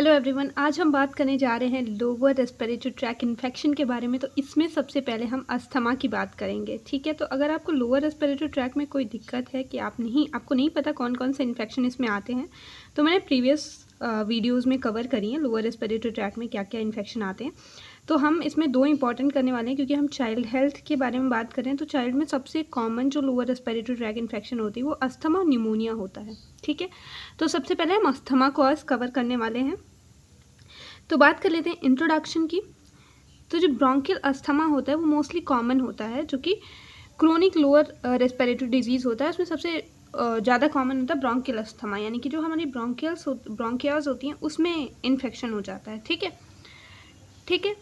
Hello everyone, आज हम बात करने जा रहे हैं लोअर रेस्पिरेटरी ट्रैक इन्फेक्शन के बारे में। तो इसमें सबसे पहले हम अस्थमा की बात करेंगे, ठीक है। तो अगर आपको लोअर रेस्पिरेटरी ट्रैक में कोई दिक्कत है कि आपको नहीं पता कौन कौन से इन्फेक्शन इसमें आते हैं, तो मैंने प्रीवियस वीडियोज़ में कवर करी हैं लोअर रेस्पिरेटरी ट्रैक में क्या क्या इन्फेक्शन आते हैं। तो हम इसमें दो इंपॉर्टेंट करने वाले हैं क्योंकि हम चाइल्ड हेल्थ के बारे में बात करें तो चाइल्ड में सबसे कॉमन जो लोअर रेस्पिरेटरी ट्रैक इन्फेक्शन होती है वो अस्थमा और न्यूमोनिया होता है, ठीक है। तो सबसे पहले हम अस्थमा कॉज कवर करने वाले हैं। तो बात कर लेते हैं इंट्रोडक्शन की। तो जो ब्रोंकियल अस्थमा होता है वो मोस्टली कॉमन होता है, जो कि क्रोनिक लोअर रेस्पिरेटरी डिजीज़ होता है। उसमें सबसे ज़्यादा कॉमन होता है ब्रोंकियल अस्थमा, यानी कि जो हमारी ब्रोंकियाल्स होती हैं उसमें इन्फेक्शन हो जाता है, ठीक है। ठीक है,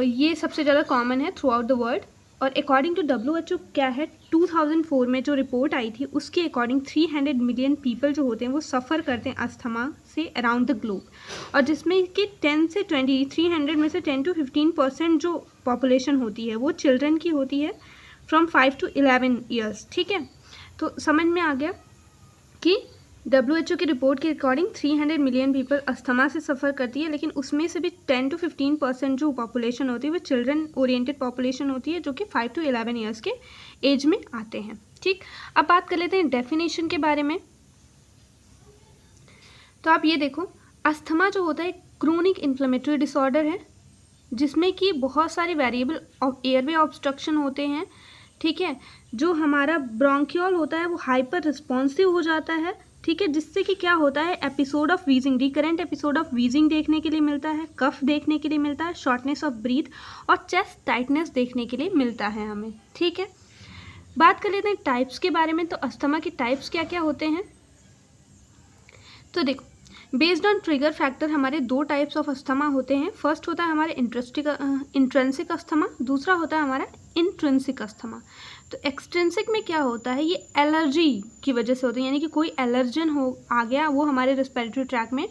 ये सबसे ज़्यादा कॉमन है थ्रू आउट द वर्ल्ड। और अकॉर्डिंग टू WHO क्या है, 2004 में जो रिपोर्ट आई थी उसके अकॉर्डिंग 300 मिलियन पीपल जो होते हैं वो सफ़र करते हैं अस्थमा से अराउंड द ग्लोब। और जिसमें कि 10 से 20 300 में से 10 to 15% जो पॉपुलेशन होती है वो चिल्ड्रन की होती है फ्रॉम 5 to 11 ईयर्स, ठीक है। तो समझ में आ गया कि WHO की रिपोर्ट के अकॉर्डिंग 300 मिलियन पीपल अस्थमा से सफ़र करती है, लेकिन उसमें से भी 10 to 15% जो पॉपुलेशन होती है वो चिल्ड्रन ओरिएंटेड पॉपुलेशन होती है, जो कि 5 to 11 ईयर्स के एज में आते हैं, ठीक। अब बात कर लेते हैं डेफिनेशन के बारे में। तो आप ये देखो, अस्थमा जो होता है क्रोनिक इन्फ्लेमेटरी डिसऑर्डर है जिसमें कि बहुत सारे वेरिएबल एयरवे ऑब्स्ट्रक्शन होते हैं, ठीक है। जो हमारा ब्रोंकियोल होता है वो हाइपर रिस्पॉन्सिव हो जाता है, ठीक है, जिससे कि क्या होता है episode of wheezing, recurrent episode of wheezing देखने के लिए मिलता है, कफ देखने के लिए मिलता है, शॉर्टनेस ऑफ ब्रीथ और चेस्ट टाइटनेस देखने के लिए मिलता है हमें, ठीक है। बात कर लेते हैं टाइप्स के बारे में। तो अस्थमा के टाइप्स क्या क्या होते हैं। तो देखो, बेस्ड ऑन ट्रिगर फैक्टर हमारे दो टाइप्स ऑफ अस्थमा होते हैं। फर्स्ट होता है हमारे इंट्रेंसिक अस्थमा, दूसरा होता है हमारा इंट्रिंसिक अस्थमा। तो एक्सट्रिंसिक में क्या होता है, ये एलर्जी की वजह से होता है, यानी कि कोई एलर्जन आ गया, वो हमारे रेस्पिरेटरी ट्रैक में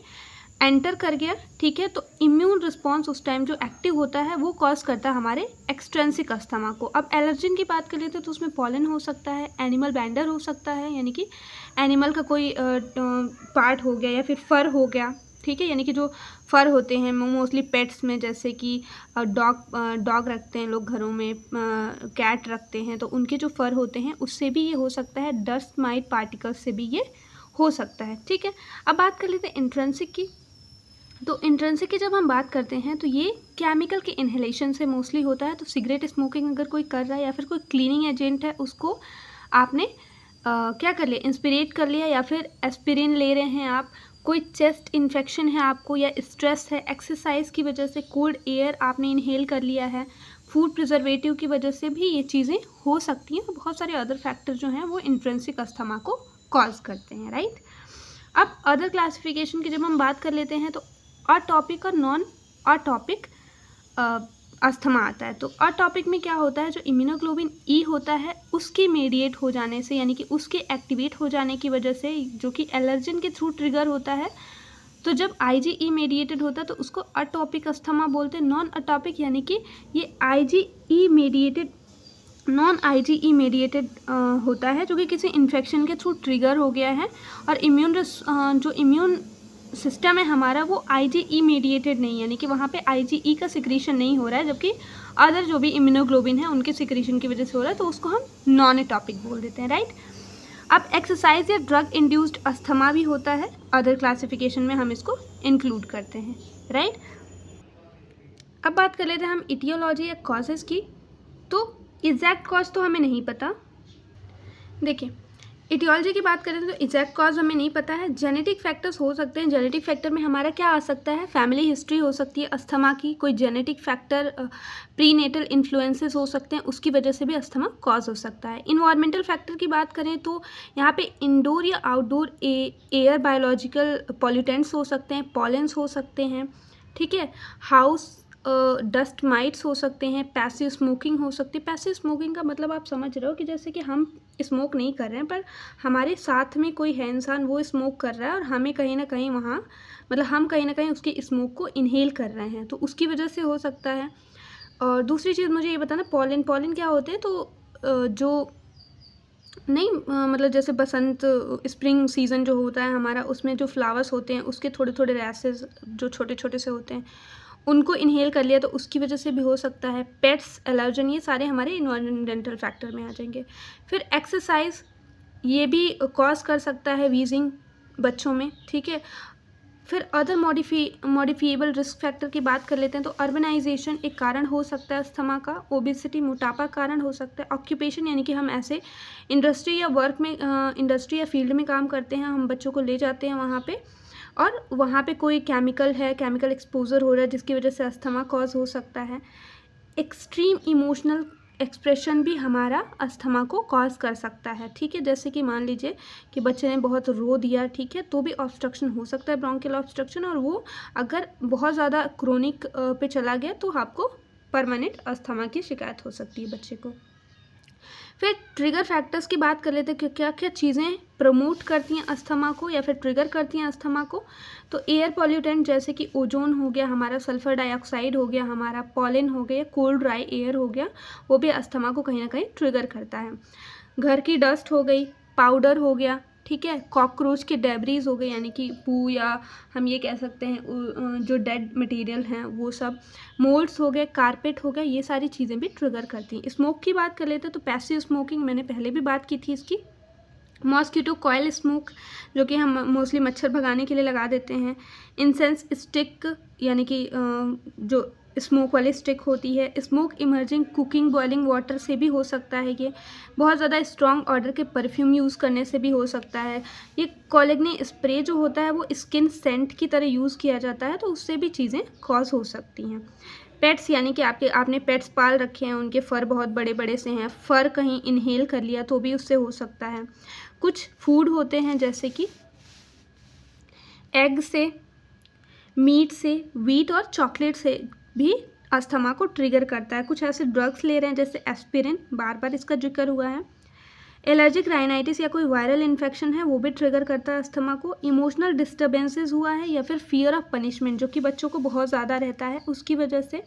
एंटर कर गया, ठीक है। तो इम्यून रिस्पॉन्स उस टाइम जो एक्टिव होता है वो कॉज करता है हमारे एक्सट्रेंसिक अस्थमा को। अब एलर्जन की बात कर लेते हैं तो उसमें पॉलन हो सकता है, एनिमल बैंडर हो सकता है, यानी कि एनिमल का कोई पार्ट हो गया या फिर फर हो गया, ठीक है। यानी कि जो फर होते हैं मोस्टली पेट्स में, जैसे कि डॉग रखते हैं लोग घरों में, कैट रखते हैं, तो उनके जो फर होते हैं उससे भी ये हो सकता है, डस्ट माइट पार्टिकल्स से भी ये हो सकता है, ठीक है। अब बात कर लेते हैं इंट्रिंसिक की। तो इंट्रिंसिक की जब हम बात करते हैं तो ये केमिकल के इन्हेलेशन से मोस्टली होता है। तो सिगरेट स्मोकिंग अगर कोई कर रहा है या फिर कोई क्लीनिंग एजेंट है उसको आपने क्या कर लिया, इंस्पिरेट कर लिया, या फिर एस्पिरिन ले रहे हैं आप, कोई चेस्ट इन्फेक्शन है आपको या स्ट्रेस है, एक्सरसाइज की वजह से कोल्ड एयर आपने इनहेल कर लिया है, फूड प्रिजर्वेटिव की वजह से भी ये चीज़ें हो सकती हैं। तो बहुत सारे अदर फैक्टर जो हैं वो इंट्रिंसिक अस्थमा को कॉज करते हैं, राइट। अब अदर क्लासिफिकेशन की जब हम बात कर लेते हैं तो अटॉपिक और नॉन अटॉपिक अस्थमा आता है। तो अटॉपिक में क्या होता है, जो इम्यूनोग्लोबिन ई होता है उसके मेडिएट हो जाने से, यानी कि उसके एक्टिवेट हो जाने की वजह से, जो कि एलर्जन के थ्रू ट्रिगर होता है, तो जब IgE मेडिएटेड होता है तो उसको अटॉपिक अस्थमा बोलते हैं। नॉन अटॉपिक यानी कि ये IgE mediated, non IgE mediated होता है, जो कि किसी इन्फेक्शन के थ्रू ट्रिगर हो गया है और जो इम्यून सिस्टम है हमारा वो IgE मेडिएटेड नहीं, यानी कि वहाँ पे IgE का सिक्रीशन नहीं हो रहा है, जबकि अदर जो भी इम्यूनोग्लोबिन है उनके सिक्रीशन की वजह से हो रहा है, तो उसको हम नॉन एटॉपिक बोल देते हैं, राइट। अब एक्सरसाइज या ड्रग इंड्यूस्ड अस्थमा भी होता है, अदर क्लासिफिकेशन में हम इसको इंक्लूड करते हैं, राइट। अब बात कर लेते हैं हम इटियोलॉजी या कॉजेज़ की। तो एग्जैक्ट कॉज तो हमें नहीं पता। देखिए, इटियोलॉजी की बात करें तो एग्जैक्ट कॉज हमें नहीं पता है। जेनेटिक फैक्टर्स हो सकते हैं। जेनेटिक फैक्टर में हमारा क्या आ सकता है, फैमिली हिस्ट्री हो सकती है अस्थमा की, कोई जेनेटिक फैक्टर, प्रीनेटल इन्फ्लुएंसेस हो सकते हैं, उसकी वजह से भी अस्थमा कॉज हो सकता है। इन्वायरमेंटल फैक्टर की बात करें तो यहाँ पे इंडोर या आउटडोर एयर बायोलॉजिकल पॉल्यूटेंट्स हो सकते हैं, पॉलेंस हो सकते हैं, ठीक है। हाउस डस्ट माइट्स हो सकते हैं, पैसिव स्मोकिंग हो सकती है। पैसिव स्मोकिंग का मतलब आप समझ रहे हो कि जैसे कि हम स्मोक नहीं कर रहे हैं पर हमारे साथ में कोई है इंसान, वो स्मोक कर रहा है और हमें कहीं ना कहीं वहाँ, मतलब हम कहीं ना कहीं उसके स्मोक को इनहेल कर रहे हैं, तो उसकी वजह से हो सकता है। और दूसरी चीज़ मुझे ये बताना, पॉलन क्या होते हैं। तो जो नहीं मतलब जैसे बसंत स्प्रिंग सीज़न जो होता है हमारा, उसमें जो फ्लावर्स होते हैं उसके थोड़े थोड़े रैसेस जो छोटे छोटे से होते हैं, उनको इन्हेल कर लिया तो उसकी वजह से भी हो सकता है। पेट्स एलर्जन, ये सारे हमारे इन्वायरमेंटल फैक्टर में आ जाएंगे। फिर एक्सरसाइज, ये भी कॉज कर सकता है वीजिंग बच्चों में, ठीक है। फिर अदर मॉडिफिएबल रिस्क फैक्टर की बात कर लेते हैं तो अर्बनाइजेशन एक कारण हो सकता है अस्थमा का, ओबेसिटी मोटापा कारण हो सकता है, ऑक्यूपेशन यानी कि हम ऐसे इंडस्ट्री या वर्क में इंडस्ट्री या फील्ड में काम करते हैं, हम बच्चों को ले जाते हैं वहाँ पे और वहाँ पे कोई केमिकल है, केमिकल एक्सपोजर हो रहा है जिसकी वजह से अस्थमा कॉज हो सकता है। एक्सट्रीम इमोशनल एक्सप्रेशन भी हमारा अस्थमा को कॉज कर सकता है, ठीक है। जैसे कि मान लीजिए कि बच्चे ने बहुत रो दिया, ठीक है, तो भी ऑब्स्ट्रक्शन हो सकता है, ब्रोंकियल ऑब्स्ट्रक्शन, और वो अगर बहुत ज़्यादा क्रोनिक पे चला गया तो आपको परमानेंट अस्थमा की शिकायत हो सकती है बच्चे को। फिर ट्रिगर फैक्टर्स की बात कर लेते हैं कि क्या क्या चीज़ें प्रमोट करती हैं अस्थमा को या फिर ट्रिगर करती हैं अस्थमा को। तो एयर पॉल्यूटेंट जैसे कि ओजोन हो गया हमारा, सल्फर डाइऑक्साइड हो गया हमारा, पॉलन हो गया, कोल्ड ड्राई एयर हो गया, वो भी अस्थमा को कहीं ना कहीं ट्रिगर करता है। घर की डस्ट हो गई, पाउडर हो गया, ठीक है, कॉकरोच के डेब्रीज हो गए यानी कि पू, या हम ये कह सकते हैं जो डेड मटेरियल हैं वो सब, मोल्ड्स हो गए, कारपेट हो गया, ये सारी चीज़ें भी ट्रिगर करती हैं। स्मोक की बात कर लेते हैं तो पैसिव स्मोकिंग, मैंने पहले भी बात की थी इसकी। मॉस्किटो कॉयल स्मोक जो कि हम मोस्टली मच्छर भगाने के लिए लगा देते हैं। इंसेंस स्टिक यानी कि जो स्मोक वाली स्टिक होती है। Smoke emerging cooking boiling water से भी हो सकता है ये। बहुत ज़्यादा स्ट्रॉन्ग ऑर्डर के परफ्यूम यूज़ करने से भी हो सकता है। ये कोलिग्नी स्प्रे जो होता है वो स्किन सेंट की तरह यूज़ किया जाता है, तो उससे भी चीज़ें कॉज हो सकती हैं। पेट्स यानी कि आपने पेट्स पाल रखे हैं, उनके फ़र बहुत बड़े बड़े से हैं, फ़र कहीं इनहेल कर लिया तो भी उससे हो सकता है। कुछ फूड होते हैं जैसे कि एग से, मीट से, व्हीट और चॉकलेट से भी अस्थमा को ट्रिगर करता है। कुछ ऐसे ड्रग्स ले रहे हैं जैसे एस्पिरिन, बार बार इसका जिक्र हुआ है। एलर्जिक राइनाइटिस या कोई वायरल इन्फेक्शन है वो भी ट्रिगर करता है अस्थमा को। इमोशनल डिस्टर्बेंसेस हुआ है या फिर फियर ऑफ पनिशमेंट जो कि बच्चों को बहुत ज़्यादा रहता है, उसकी वजह से।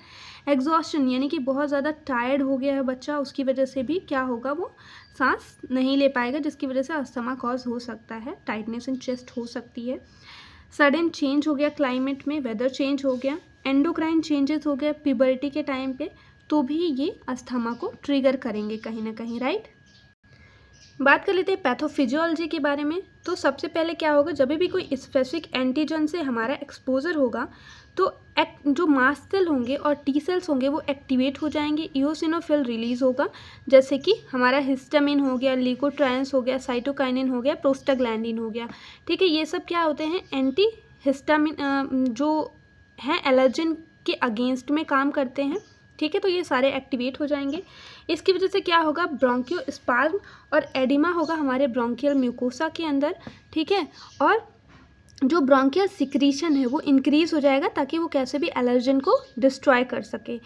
एग्जॉस्शन यानी कि बहुत ज़्यादा टायर्ड हो गया है बच्चा, उसकी वजह से भी क्या होगा, वो सांस नहीं ले पाएगा, जिसकी वजह से अस्थमा कॉज हो सकता है। टाइटनेस इन चेस्ट हो सकती है। सडन चेंज हो गया क्लाइमेट में, वेदर चेंज हो गया, एंडोक्राइन चेंजेस हो गया प्यूबर्टी के टाइम पे, तो भी ये अस्थमा को ट्रिगर करेंगे कहीं ना कहीं, राइट। बात कर लेते हैं पैथोफिजियोलॉजी के बारे में। तो सबसे पहले क्या होगा, जब भी कोई स्पेसिफिक एंटीजन से हमारा एक्सपोजर होगा तो जो मास्ट सेल होंगे और टी सेल्स होंगे वो एक्टिवेट हो जाएंगे, इओसिनोफिल रिलीज होगा, जैसे कि हमारा हिस्टामिन हो गया, ल्यूकोट्राइन्स हो गया, साइटोकाइनिन हो गया, प्रोस्टाग्लैंडिन हो गया, ठीक है। ये सब क्या होते हैं, एंटी हिस्टामिन जो हैं एलर्जन के अगेंस्ट में काम करते हैं, ठीक है। तो ये सारे एक्टिवेट हो जाएंगे। इसकी वजह से क्या होगा, ब्रोंकियोस्पाज्म और एडिमा होगा हमारे ब्रोंकियल म्यूकोसा के अंदर, ठीक है। और जो ब्रोंकियल सिक्रीशन है वो इंक्रीज हो जाएगा ताकि वो कैसे भी एलर्जन को डिस्ट्रॉय कर सके।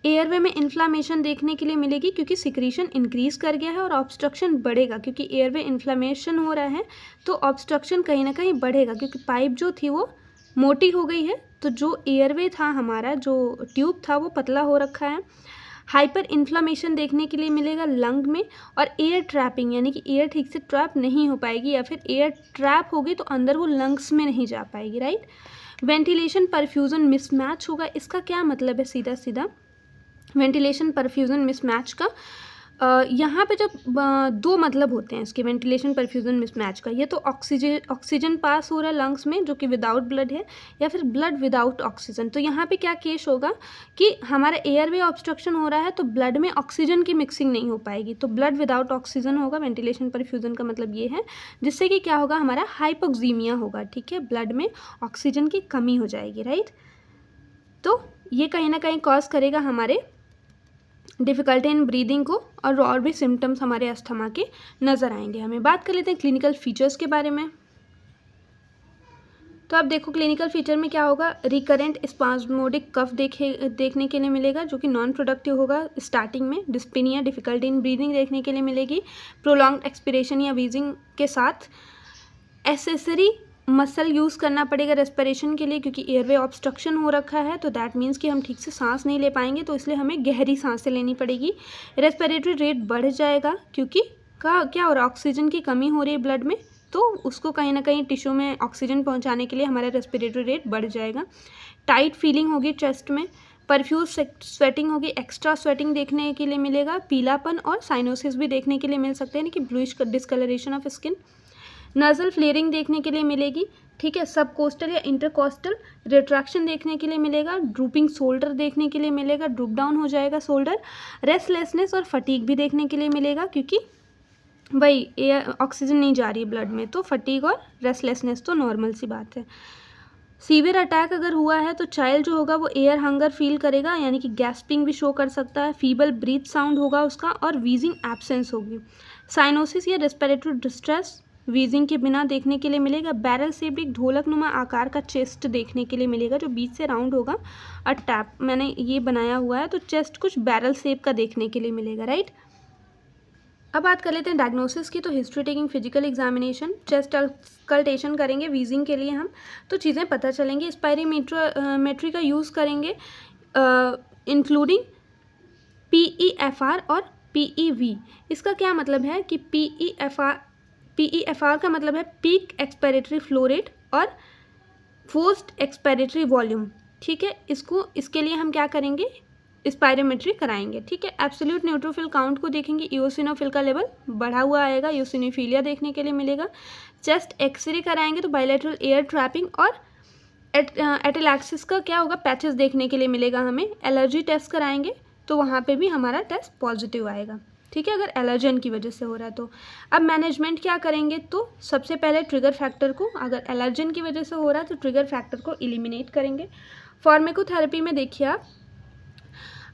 एयरवे में इन्फ्लामेशन देखने के लिए मिलेगी क्योंकि सिक्रीशन इंक्रीज कर गया है, और ऑब्स्ट्रक्शन बढ़ेगा क्योंकि एयरवे इन्फ्लामेशन हो रहा है, तो ऑब्स्ट्रक्शन कहीं ना कहीं बढ़ेगा क्योंकि पाइप जो थी वो मोटी हो गई है, तो जो एयरवे था हमारा, जो ट्यूब था वो पतला हो रखा है। हाइपर इन्फ्लामेशन देखने के लिए मिलेगा लंग में, और एयर ट्रैपिंग यानी कि एयर ठीक से ट्रैप नहीं हो पाएगी, या फिर एयर ट्रैप होगी तो अंदर वो लंग्स में नहीं जा पाएगी, राइट। वेंटिलेशन परफ्यूजन मिसमैच होगा। इसका क्या मतलब है, सीधा सीधा वेंटिलेशन परफ्यूजन मिसमैच का यहाँ पे जब दो मतलब होते हैं इसके वेंटिलेशन परफ्यूजन मिसमैच का। ये तो ऑक्सीजन पास हो रहा है लंग्स में जो कि विदाउट ब्लड है, या फिर ब्लड विदाउट ऑक्सीजन। तो यहाँ पे क्या केस होगा कि हमारा एयरवे ऑब्स्ट्रक्शन हो रहा है तो ब्लड में ऑक्सीजन की मिक्सिंग नहीं हो पाएगी, तो ब्लड विदाउट ऑक्सीजन होगा। वेंटिलेशन परफ्यूजन का मतलब ये है, जिससे कि क्या होगा, हमारा हाइपोक्सीमिया होगा, ठीक है, ब्लड में ऑक्सीजन की कमी हो जाएगी, राइट। तो ये कहीं ना कहीं कॉज करेगा हमारे डिफ़िकल्टी इन ब्रीदिंग को, और भी सिम्टम्स हमारे अस्थमा के नज़र आएंगे हमें। बात कर लेते हैं क्लिनिकल फीचर्स के बारे में। तो आप देखो क्लिनिकल फीचर में क्या होगा, रिकरेंट स्पाज्मोडिक कफ देखने के लिए मिलेगा जो कि नॉन प्रोडक्टिव होगा स्टार्टिंग में। डिस्पेनिया डिफ़िकल्टी इन ब्रीदिंग देखने के लिए मिलेगी प्रोलॉन्ग्ड एक्सपिरेशन या वीजिंग के साथ। एसेसरी मसल यूज़ करना पड़ेगा रेस्पिरेशन के लिए क्योंकि एयरवे ऑब्स्ट्रक्शन हो रखा है, तो दैट मीन्स कि हम ठीक से सांस नहीं ले पाएंगे, तो इसलिए हमें गहरी सांसें लेनी पड़ेगी। रेस्पिरेटरी रेट बढ़ जाएगा क्योंकि का क्या हो रहा है, ऑक्सीजन की कमी हो रही है ब्लड में, तो उसको कहीं ना कहीं टिश्यू में ऑक्सीजन पहुंचाने के लिए हमारा रेस्पिरेटरी रेट बढ़ जाएगा। टाइट फीलिंग होगी चेस्ट में, परफ्यूज स्वेटिंग होगी, एक्स्ट्रा स्वेटिंग देखने के लिए मिलेगा, पीलापन और साइनोसिस भी देखने के लिए मिल सकते हैं, यानी कि bluish discoloration of skin. Nasal flaring देखने के लिए मिलेगी, ठीक है। सब कोस्टल या इंटरकोस्टल रिट्रैक्शन देखने के लिए मिलेगा, ड्रूपिंग शोल्डर देखने के लिए मिलेगा, ड्रूप डाउन हो जाएगा शोल्डर। रेस्टलेसनेस और फटीग भी देखने के लिए मिलेगा, क्योंकि भाई एयर ऑक्सीजन नहीं जा रही है ब्लड में, तो फटीग और रेस्टलेसनेस तो नॉर्मल सी बात है। सीवियर अटैक अगर हुआ है तो चाइल्ड जो होगा वो एयर हंगर फील करेगा, यानी कि गैस्पिंग भी शो कर सकता है, फीबल ब्रीथ साउंड होगा उसका, और वीजिंग एब्सेंस होगी। साइनोसिस या रेस्पिरेटरी डिस्ट्रेस वीजिंग के बिना देखने के लिए मिलेगा। बैरल शेप्ड एक ढोलक नुमा आकार का चेस्ट देखने के लिए मिलेगा, जो बीच से राउंड होगा और टैप मैंने ये बनाया हुआ है, तो चेस्ट कुछ बैरल शेप का देखने के लिए मिलेगा, राइट। अब बात कर लेते हैं डायग्नोसिस की। तो history taking, physical examination, chest auscultation करेंगे वीजिंग के लिए हम, तो चीज़ें पता चलेंगी। स्पायरोमेट्री का यूज़ करेंगे, इंक्लूडिंग PEFR और PEV। इसका क्या मतलब है कि PEFR का मतलब है पीक एक्सपायरेटरी फ्लो रेट और फोर्स्ड एक्सपायरेटरी वॉल्यूम, ठीक है। इसके लिए हम क्या करेंगे, स्पायरोमेट्री कराएंगे, ठीक है। एब्सोल्यूट न्यूट्रोफिल काउंट को देखेंगे, इओसिनोफिल का लेवल बढ़ा हुआ आएगा, इओसिनोफिलिया देखने के लिए मिलेगा। चेस्ट एक्सरे कराएंगे तो बायलैटरल एयर ट्रैपिंग और एटेलैक्सिस का क्या होगा, पैचेस देखने के लिए मिलेगा हमें। एलर्जी टेस्ट कराएंगे तो वहाँ पे भी हमारा टेस्ट पॉजिटिव आएगा, ठीक है, अगर एलर्जन की वजह से हो रहा है तो। अब मैनेजमेंट क्या करेंगे, तो सबसे पहले ट्रिगर फैक्टर को, अगर एलर्जन की वजह से हो रहा है तो ट्रिगर फैक्टर को एलिमिनेट करेंगे। फार्माकोथेरेपी में देखिए आप,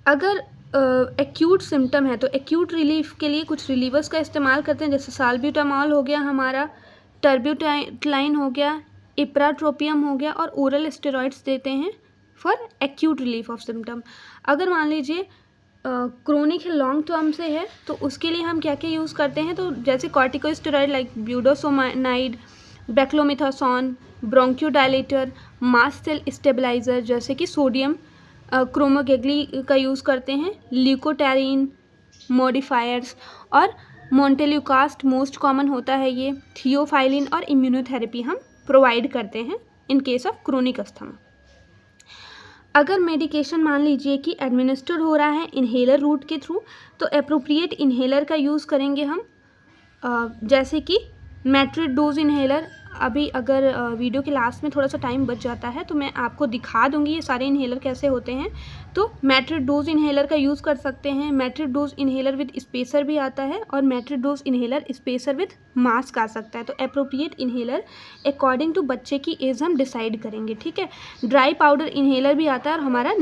अगर एक्यूट सिम्टम है तो एक्यूट रिलीफ के लिए कुछ रिलीवर्स का इस्तेमाल करते हैं, जैसे साल्ब्यूटामॉल हो गया हमारा, टर्ब्यूटाइलाइन हो गया, इप्राट्रोपियम हो गया, और ओरल स्टेरॉइड्स देते हैं for acute relief of symptom. अगर मान लीजिए क्रोनिक है, लॉन्ग टर्म से है, तो उसके लिए हम क्या क्या यूज़ करते हैं, तो जैसे corticosteroid like budesonide, beclomethasone, bronchodilator, mast cell stabiliser जैसे कि सोडियम क्रोमोगेगली का यूज़ करते हैं, ल्यूकोटैरिन मॉडिफायर्स, और मोन्टेल्यूकास्ट मोस्ट कॉमन होता है ये, थियोफाइलिन, और इम्यूनोथेरेपी हम प्रोवाइड करते हैं in case of chronic asthma. अगर मेडिकेशन मान लीजिए कि एडमिनिस्टर्ड हो रहा है इन्हेलर रूट के थ्रू, तो अप्रोप्रिएट इन्हेलर का यूज़ करेंगे हम, जैसे कि मैट्रिड डोज इन्हेलर। अभी अगर वीडियो के लास्ट में थोड़ा सा टाइम बच जाता है तो मैं आपको दिखा दूंगी ये सारे इन्हेलर कैसे होते हैं। तो मैट्रिड डोज इन्हेलर का यूज़ कर सकते हैं। Metered dose inhaler with spacer भी आता है, और metered dose inhaler spacer with mask आ सकता है। तो अप्रोप्रिएट इन्हेलर अकॉर्डिंग टू बच्चे की एज हम डिसाइड करेंगे, ठीक है। ड्राई पाउडर इन्हेलर भी आता है, और हमारा